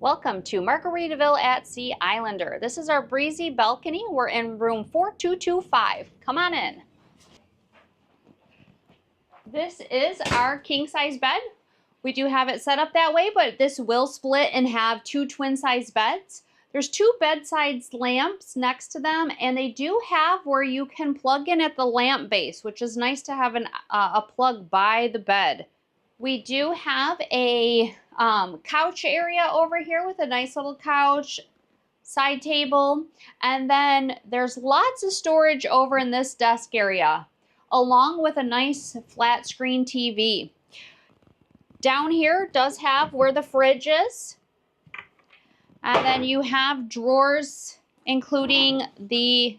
Welcome to Margaritaville at Sea Islander. This is our breezy balcony. We're in room 4225. Come on in. This is our king size bed. We do have it set up that way, but this will split and have two twin size beds. There's two bedside lamps next to them, and they do have where you can plug in at the lamp base, which is nice to have a plug by the bed. We do have a couch area over here with a nice little couch, side table, and then there's lots of storage over in this desk area, along with a nice flat screen TV. Down here does have where the fridge is, and then you have drawers, including the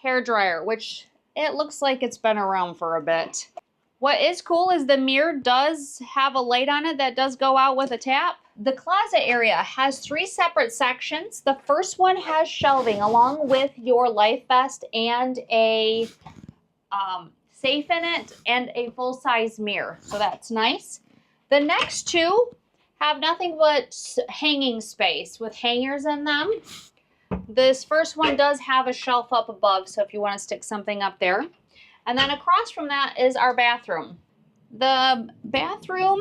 hair dryer, which it looks like it's been around for a bit. What is cool is the mirror does have a light on it that does go out with a tap. The closet area has three separate sections. The first one has shelving along with your life vest and a safe in it and a full-size mirror. So that's nice. The next two have nothing but hanging space with hangers in them. This first one does have a shelf up above, so if you want to stick something up there. And then across from that is our bathroom. The bathroom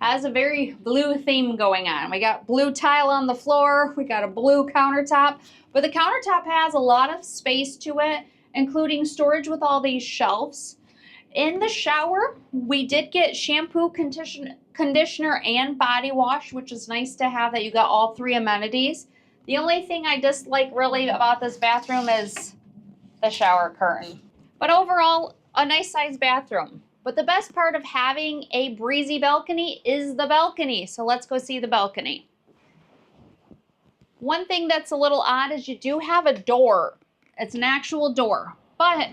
has a very blue theme going on. We got blue tile on the floor, we got a blue countertop, but the countertop has a lot of space to it, including storage with all these shelves. In the shower, we did get shampoo, conditioner, and body wash, which is nice to have that you got all three amenities. The only thing I dislike really about this bathroom is the shower curtain. But overall, a nice sized bathroom. But the best part of having a breezy balcony is the balcony. So let's go see the balcony. One thing that's a little odd is you do have a door. It's an actual door. But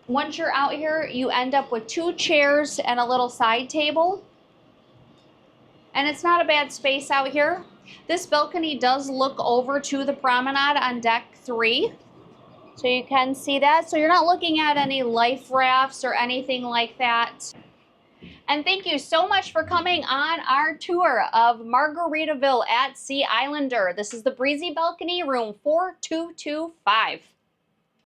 once you're out here, you end up with two chairs and a little side table. And it's not a bad space out here. This balcony does look over to the promenade on deck 3. So you can see that. So you're not looking at any life rafts or anything like that. And thank you so much for coming on our tour of Margaritaville at Sea Islander. This is the Breezy Balcony, room 4225.